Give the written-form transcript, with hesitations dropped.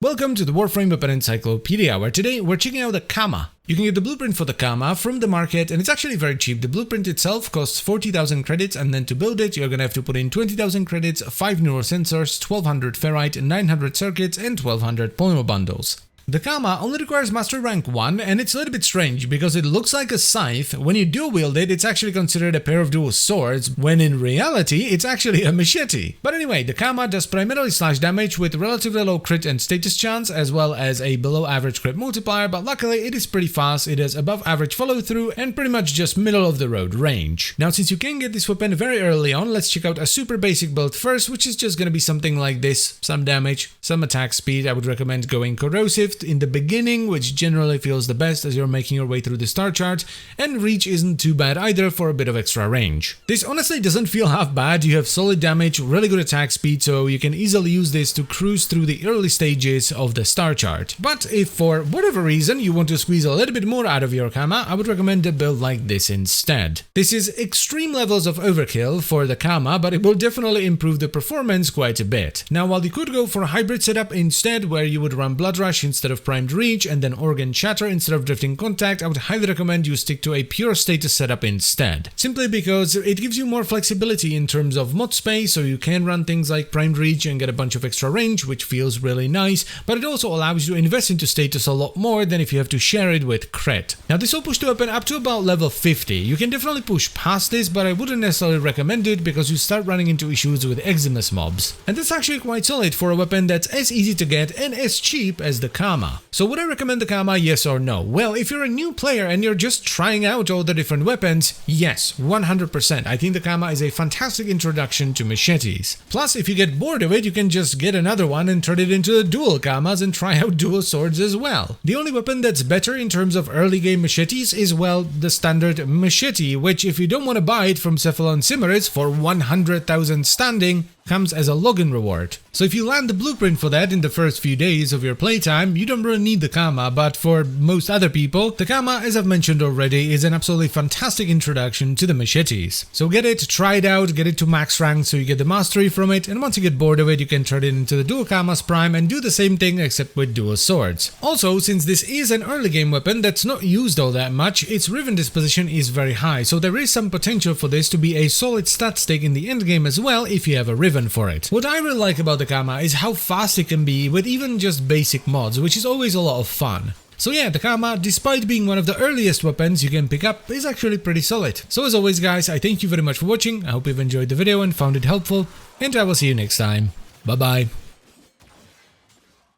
Welcome to the Warframe Weapon Encyclopedia, where today we're checking out the Kama. You can get the blueprint for the Kama from the market, and it's actually very cheap. The blueprint itself costs 40,000 credits, and then to build it, you're gonna have to put in 20,000 credits, 5 neural sensors, 1200 ferrite, 900 circuits, and 1200 polymer bundles. The Kama only requires Mastery Rank 1, and it's a little bit strange because it looks like a scythe. When you dual wield it, it's actually considered a pair of dual swords, when in reality, it's actually a machete. But anyway, the Kama does primarily slash damage with relatively low crit and status chance, as well as a below average crit multiplier, but luckily it is pretty fast, it has above average follow through, and pretty much just middle of the road range. Now, since you can get this weapon very early on, let's check out a super basic build first, which is just gonna be something like this: some damage, some attack speed. I would recommend going corrosive in the beginning, which generally feels the best as you're making your way through the star chart, and reach isn't too bad either for a bit of extra range. This honestly doesn't feel half bad. You have solid damage, really good attack speed, so you can easily use this to cruise through the early stages of the star chart. But if for whatever reason you want to squeeze a little bit more out of your Kama, I would recommend a build like this instead. This is extreme levels of overkill for the Kama, but it will definitely improve the performance quite a bit. Now, while you could go for a hybrid setup instead, where you would run Blood Rush instead of Primed Reach and then Organ Shatter instead of Drifting Contact, I would highly recommend you stick to a pure status setup instead. Simply because it gives you more flexibility in terms of mod space, so you can run things like Primed Reach and get a bunch of extra range, which feels really nice, but it also allows you to invest into status a lot more than if you have to share it with crit. Now, this will push the weapon up to about level 50. You can definitely push past this, but I wouldn't necessarily recommend it because you start running into issues with Eximus mobs. And that's actually quite solid for a weapon that's as easy to get and as cheap as the Kama. So would I recommend the Kama, yes or no? Well, if you're a new player and you're just trying out all the different weapons, yes, 100%. I think the Kama is a fantastic introduction to machetes. Plus, if you get bored of it, you can just get another one and turn it into dual Kamas and try out dual swords as well. The only weapon that's better in terms of early game machetes is, well, the standard machete, which if you don't want to buy it from Cephalon Cimeris for 100,000 standing, comes as a login reward. So if you land the blueprint for that in the first few days of your playtime, you don't really need the Kama, but for most other people, the Kama, as I've mentioned already, is an absolutely fantastic introduction to the machetes. So get it, try it out, get it to max rank so you get the mastery from it, and once you get bored of it, you can turn it into the dual Kamas Prime and do the same thing except with dual swords. Also, since this is an early game weapon that's not used all that much, its Riven disposition is very high, so there is some potential for this to be a solid stat stick in the end game as well if you have a Riven for it. What I really like about the Kama is how fast it can be with even just basic mods, which is always a lot of fun. So yeah, the Kama, despite being one of the earliest weapons you can pick up, is actually pretty solid. So as always guys, I thank you very much for watching, I hope you've enjoyed the video and found it helpful, and I will see you next time. Bye bye.